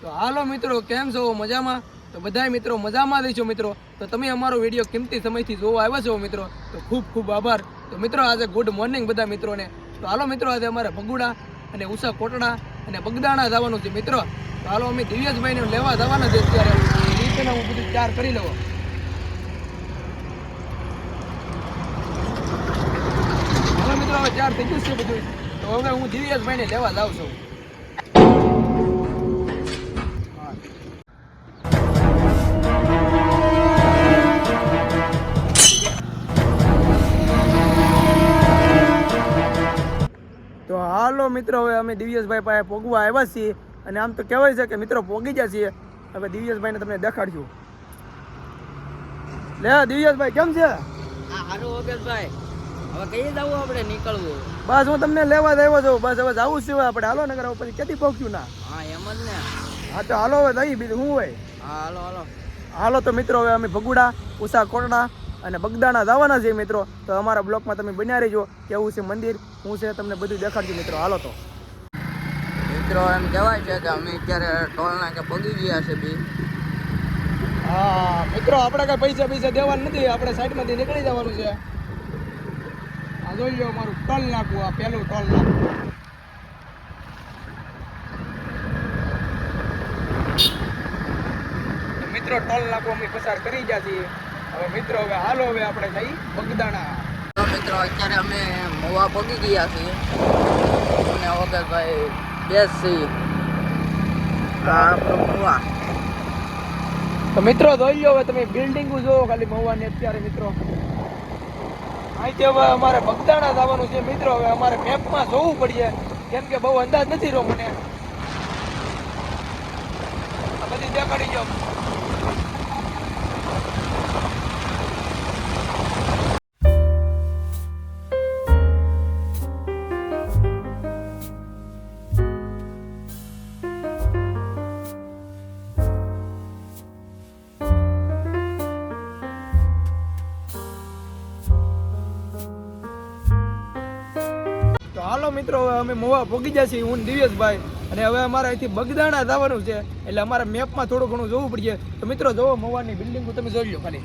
તો હાલો મિત્રો, કેમ છો? મજામાં? તો બધા મિત્રો મજામાં રહીશો મિત્રો. તો તમે અમારો વિડીયો કિંમતી સમયથી જોવા આવ્યા છો મિત્રો, તો ખૂબ ખૂબ આભાર. તો મિત્રો આજે ગુડ મોર્નિંગ બધા મિત્રોને. તો હાલો મિત્રો, આજે અમારે ભગુડા અને ઉષા કોટડા અને બગદાણા જવાનું છે મિત્રો. તો હાલો અમે દિવ્યેશભાઈને લેવા જવાના છે અત્યારે. રીતને હું બધું તૈયાર કરી લઉં. હાલો મિત્રો, હવે તૈયાર થઈ ગયું છે બધું. તો હવે હું દિવ્યેશભાઈને લેવા જાઉં છું. તો હાલો મિત્રો, હવે અમે દિવ્યેશભાઈ પાસે પોગવા આવ્યા છીએ. અને આમ તો કહેવાય છે કે મિત્રો પોગી ગયા છીએ. હવે દિવ્યેશભાઈને તમને દેખાડશું. લે દિવ્યેશભાઈ, કેમ છે? હારું ઓગેશભાઈ, હવે કઈ જવું આપણે નીકળવું? બસ હું તમને લેવા જ આવ્યો છું. બસ હવે જવું છે આપણે. હાલો નગર પછી ક્યાંથી પહોંચ્યું ના. હા એમ જ ને. હા તો હાલો હવે જઈ, બીજું શું હોય. હા હાલો હાલો હાલો તો મિત્રો, હવે અમે ભગુડા, ઉષા કોટડા અને બગદાણા જવાના છીએ મિત્રો. તો અમારા બ્લોકમાં તમે બન્યા રહેજો. કેવું છે મંદિર, શું છે, તમને બધું દેખાડજો મિત્રો. હાલો તો મિત્રો, એમ કહેવાય છે કે અમે અત્યારે ટોલ નાકે પગી ગયા છે બી. હા મિત્રો, આપણે કઈ પૈસા દેવાના નથી. આપણે સાઈડમાંથી નીકળી જવાનું છે. આ જોઈ લો મારું ટોલ નાકું, આ પહેલું ટોલ નાકું. મિત્રો ટોલ નાકું અમે પસાર કરી ગયા છીએ. હવે મિત્રો, હવે હાલો હવે આપણે જઈ બગદાણા. તો મિત્રો, અત્યારે અમે મોવા પગી ગયા છીએ અને ઓગેશભાઈ બેસી આપણો મોવા. તો મિત્રો જોઈ લો, હવે તમે બિલ્ડિંગો જોવો ખાલી મહુવાની અત્યારે મિત્રો. અહીંથી હવે અમારે બગદાણા જવાનું છે મિત્રો. હવે અમારે મેપમાં જોવું પડશે, કેમ કે બહુ અંદાજ નથી રહ્યો મને. આ બધી દેખાડી ગયો. હાલો મિત્રો, હવે અમે મોવા પહોંચી ગયા છીએ, હું દિવ્યેશભાઈ. અને હવે અમારે અહીંથી બગદાણા જવાનું છે, એટલે અમારે મેપમાં થોડું ઘણું જોવું પડશે. તો મિત્રો જોવો, મોવાની બિલ્ડિંગ તમે જોઈ લો ખાલી.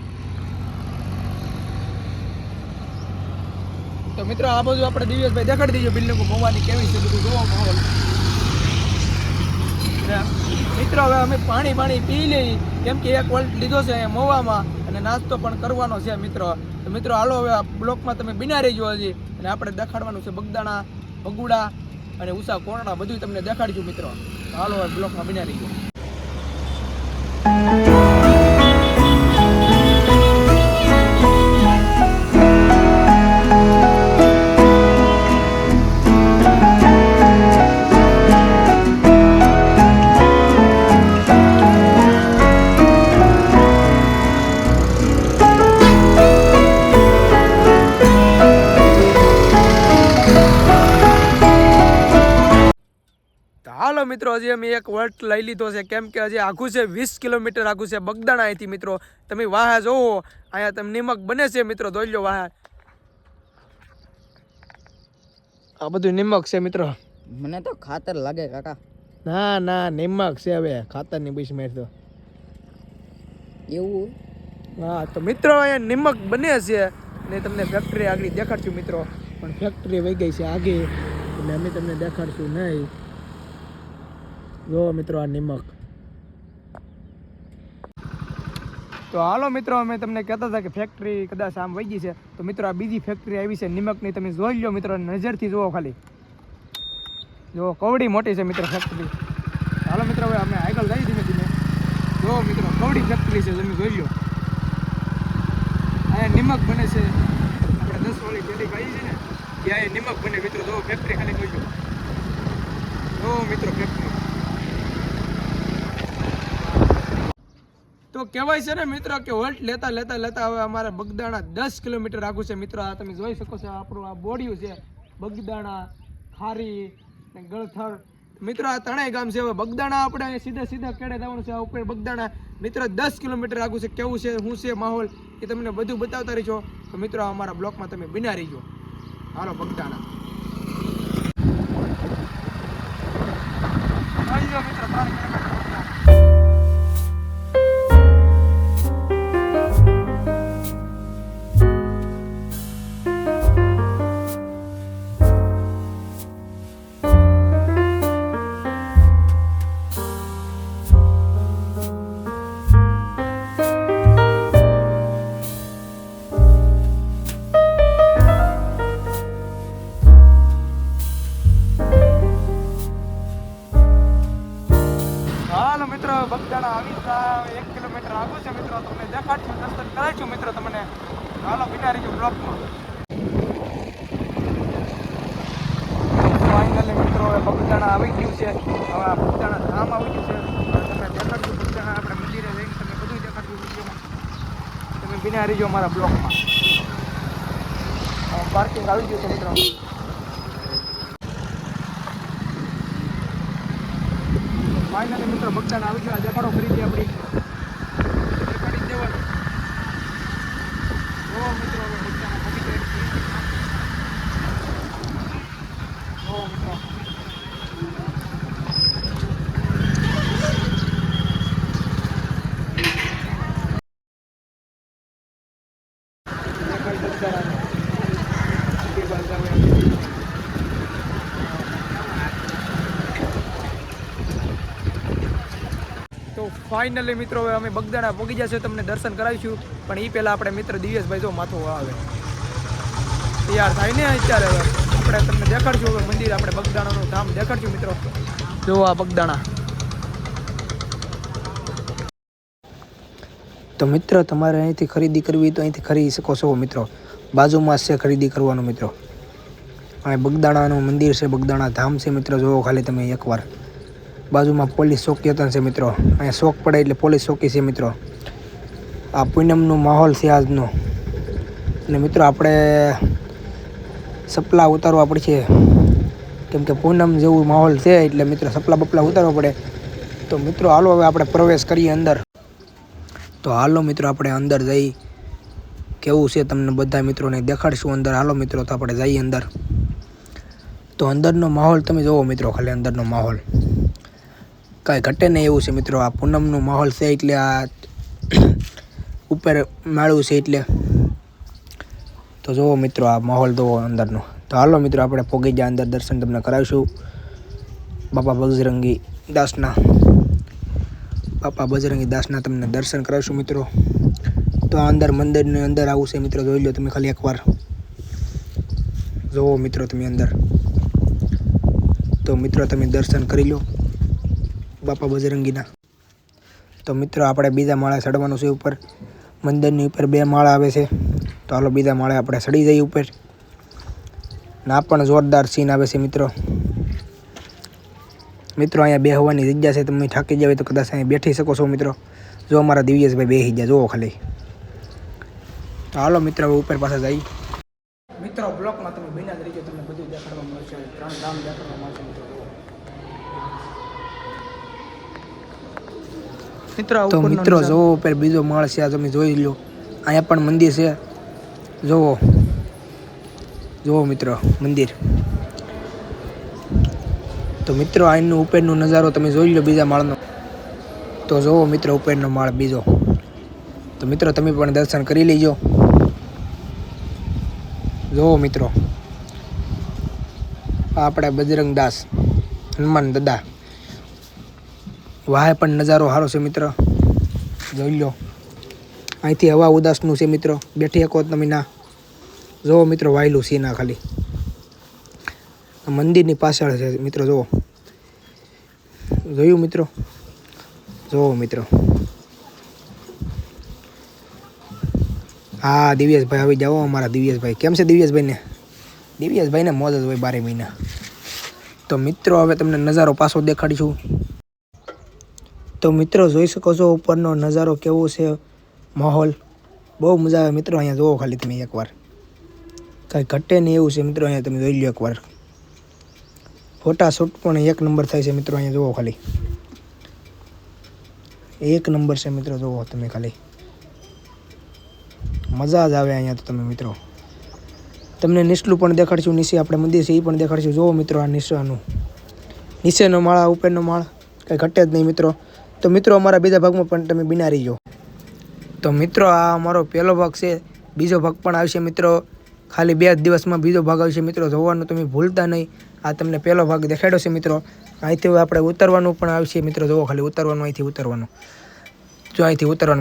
તો મિત્રો આ બાજુ આપણે દિવ્યેશભાઈ દેખાડી દઈશું બિલ્ડિંગો મોવાની કેવી છે, બધું જોવો માહોલ. મિત્રો હવે અમે પાણી પી લઈ, કેમ કે એક વોલ્ટ લીધો છે મોવામાં અને નાસ્તો પણ કરવાનો છે મિત્રો. તો મિત્રો હાલો, હવે આ બ્લોકમાં તમે બિના રહીજો હજી. અને આપણે દેખાડવાનું છે બગદાણા, ભગુડા અને ઉષા કોટડા, બધું તમને દેખાડીશું મિત્રો. હાલો હવે બ્લોકમાં બિના રહીજો. હાલો મિત્રો, હજી અમે એક વોલ્ટ લઈ લીધો છે, કેમ કે હજી આઘું છે 20 કિલોમીટર આઘું છે બગદાણા અહીંથી મિત્રો. તમે વાહા જોવો, અહીંયા તમે નિમક બને છે મિત્રો, જોઈ લો વાહા. આ બધું નિમક છે મિત્રો. મને તો ખાતર લાગે કાકા. ના નિમક છે, હવે ખાતરની બીજ મેળ તો એવું? હા તો મિત્રો, અહીંયા નિમક બને છે ને તમને ફેક્ટરી આગળ દેખાડશું મિત્રો. પણ ફેક્ટરી વહી ગઈ છે આગળ, એટલે અમે તમને દેખાડશું નહીં. જો મિત્રો આ નિમક. તો હાલો મિત્રો, અમે તમને કહેતા હતા કે ફેક્ટરી કદાચ આમ વહી ગઈ છે. તો મિત્રો આ બીજી ફેક્ટરી આવી છે નિમકની, તમે જોઈ લો મિત્રો, નજરથી જુઓ ખાલી. જો કવડી મોટી છે મિત્રો ફેક્ટરી. હાલો મિત્રો, હવે અમે આગળ જઈ ધીમે ધીમે. જો મિત્રો કવડી ફેક્ટરી છે, તમે જોઈ લો. અહીંયા નિમક બને છે. આપણે 10 વાળી પેઢી ખાઈ છે ને, ત્યાં નિમક બને મિત્રો. જો ફેક્ટરી ખાલી જોઈ લો. જો મિત્રો ફેક્ટરી. તો કહેવાય છે ને મિત્રો કે વોલ્ટ લેતા હવે અમારે બગદાણા 10 કિલોમીટર આગું છે મિત્રો. આ તમે જોઈ શકો છો, આપણું આ બોડિયું છે બગદાણા, ખારી ને ગળથર મિત્રો. આ ત્રણેય ગામ છે. હવે બગદાણા આપણે સીધા કેડે જવાનું છે. આ ઉપર બગદાણા મિત્રો 10 કિલોમીટર આગું છે. કેવું છે, શું છે માહોલ, એ તમને બધું બતાવતા રહીશો. તો મિત્રો અમારા બ્લોકમાં તમે બિના રહીજો. હાલો બગદાણા. મિત્રો 3 કિલોમીટર હાલો મિત્રો બગદાણા આવી ગયા 1 કિલોમીટર આગળ છે મિત્રો તમને દેખાડશું દર્શન કરાવીશું મિત્રો તમને હાલો બિના રહીજો બ્લોકમાં ફાઇનલી મિત્રો હવે બગદાણા આવી ગયું છે હવે આ બગદાણા ધામ આવી ગયું છે તમને દેખાડશું બગદાણા આપણે મંદિરે જઈને તમે બધું દેખાડશું વિડીયોમાં તમે બિના રહીજો અમારા બ્લોકમાં પાર્કિંગ આવી ગયું છે મિત્રો ફાઇનલી મિત્રો બગદાણા આવી ગયા દેખાડો ખરીદી આપણી દેખાડી દેવાનું જો મિત્રો હવે બગદાણા પહોંચી ગયા જો મિત્રો દેખાડી બગદાણા તો ફાઇનલી મિત્રો હવે અમે બગદાણા પહોંચી જશે તમને દર્શન કરાવીશું પણ એ પહેલાં આપણે મિત્ર દિવ્યેશભાઈ જો માથું આવે તૈયાર થાય ને અત્યારે હવે આપણે તમને દેખાડશું હવે મંદિર આપણે બગદાણાનું ધામ દેખાડશું મિત્રો જો આ બગદાણા તો મિત્ર તમારે અહીંથી ખરીદી કરવી તો અહીંથી ખરીદી શકો છો મિત્રો બાજુમાં છે ખરીદી કરવાનું મિત્રો અહીં બગદાણાનું મંદિર છે બગદાણા ધામ છે મિત્રો જોવો ખાલી તમે એકવાર બાજુમાં પોલીસ ચોકી હતા છે મિત્રો અહીંયા શોક પડે એટલે પોલીસ ચોકી છે મિત્રો આ પૂનમનું માહોલ છે આજનો અને મિત્રો આપણે સપલા ઉતારવા પડશે કેમ કે પૂનમ જેવું માહોલ છે એટલે મિત્રો સપલા બપલા ઉતારવા પડે તો મિત્રો હાલો હવે આપણે પ્રવેશ કરીએ અંદર તો હાલો મિત્રો આપણે અંદર જઈ કેવું છે તમને બધા મિત્રોને દેખાડશું અંદર હાલો મિત્રો તો આપણે જઈએ અંદર તો અંદરનો માહોલ તમે જોવો મિત્રો ખાલી અંદરનો માહોલ કાંઈ ઘટે નહીં એવું છે મિત્રો આ પૂનમનું માહોલ છે એટલે આ ઉપર માળું છે એટલે તો જુઓ મિત્રો આ માહોલ જોવો અંદરનો તો હાલો મિત્રો આપણે પોગી જાય અંદર દર્શન તમને કરાવીશું બાપા બજરંગી દાસના તમને દર્શન કરાવીશું મિત્રો તો આ અંદર મંદિરની અંદર આવું છે મિત્રો જોઈ લો તમે ખાલી એકવાર જુઓ મિત્રો તમે અંદર તો મિત્રો તમે દર્શન કરી લો બાપા બજરંગીના તો મિત્રો આપણે બીજા માળે ચડવાનું છે ઉપર મંદિરની ઉપર 2 માળા આવે છે તો હાલો બીજા માળે આપણે ચડી જઈએ ઉપર ના પણ જોરદાર સીન આવે છે મિત્રો અહીંયા બેહવાની જગ્યા છે તમે થાકી જાવ તો કદાચ અહીંયા બેઠી શકો છો મિત્રો જો અમારા દિવ્યેશભાઈ બેસી ગયા જુઓ ખાલી તો હાલો મિત્રો હવે ઉપર પાસે જઈ મિત્રો બ્લોકમાં તમે બિના જ રહીજો તમને બધું દેખાડવા મળશે 3 ધામ દેખાડવા મળશે મિત્રો તો મિત્રો જોવો ઉપર બીજો માળ છે આ તમે જોઈ લો અહીંયા પણ મંદિર છે જોવો મિત્રો મંદિર તો મિત્રો અહીંનો ઉપરનો નજારો તમે જોઈ લો બીજા માળનો તો જોવો મિત્રો ઉપરનો માળ બીજો તો મિત્રો તમે પણ દર્શન કરી લેજો જોવો મિત્રો આપણે બજરંગ દાસ હનુમાન દાદા વાહે પણ નજારો સારો છે મિત્ર જોઈ લો અહીંથી હવા ઉદાસનું છે મિત્રો બેઠી શકો તમે ના જુઓ મિત્રો વાયલું છે ના ખાલી મંદિરની પાછળ છે મિત્રો જુઓ જોયું મિત્રો જુઓ મિત્રો હા દિવ્યેશભાઈ આવી જાઓ અમારા દિવ્યેશભાઈ કેમ છે દિવ્યેશભાઈને મોજ જ હોય 12 મહિના તો મિત્રો હવે તમને નજારો પાછો દેખાડીશું તો મિત્રો જોઈ શકો છો ઉપરનો નજારો કેવો છે માહોલ બહુ મજા આવે મિત્રો અહીંયા જોવો ખાલી તમે એકવાર કાંઈ ઘટે નહીં એવું છે મિત્રો અહીંયા તમે જોઈ લો એકવાર ફોટા શૂટ પણ 1 નંબર થાય છે મિત્રો અહીંયા જોવો ખાલી 1 નંબર છે મિત્રો જોવો તમે ખાલી મજા જ આવે અહીંયા તો તમે મિત્રો તમને નીચલું પણ દેખાડશું નીચે આપણે મંદિર છે એ પણ દેખાડશું જોવો મિત્રો આ નીચેનો માળ ઉપરનો માળ કાંઈ ઘટે જ નહીં મિત્રો તો મિત્રો અમારા બીજા ભાગમાં પણ તમે બિના રહીજો તો મિત્રો આ અમારો પહેલો ભાગ છે બીજો ભાગ પણ આવશે મિત્રો ખાલી 2 દિવસમાં બીજો ભાગ આવશે મિત્રો જોવાનું તમે ભૂલતા નહીં આ તમને પહેલો ભાગ દેખાડ્યો છે મિત્રો અહીંથી આપણે ઉતરવાનું પણ આવશે મિત્રો જોવો ખાલી ઉતરવાનું અહીંથી ઉતરવાનું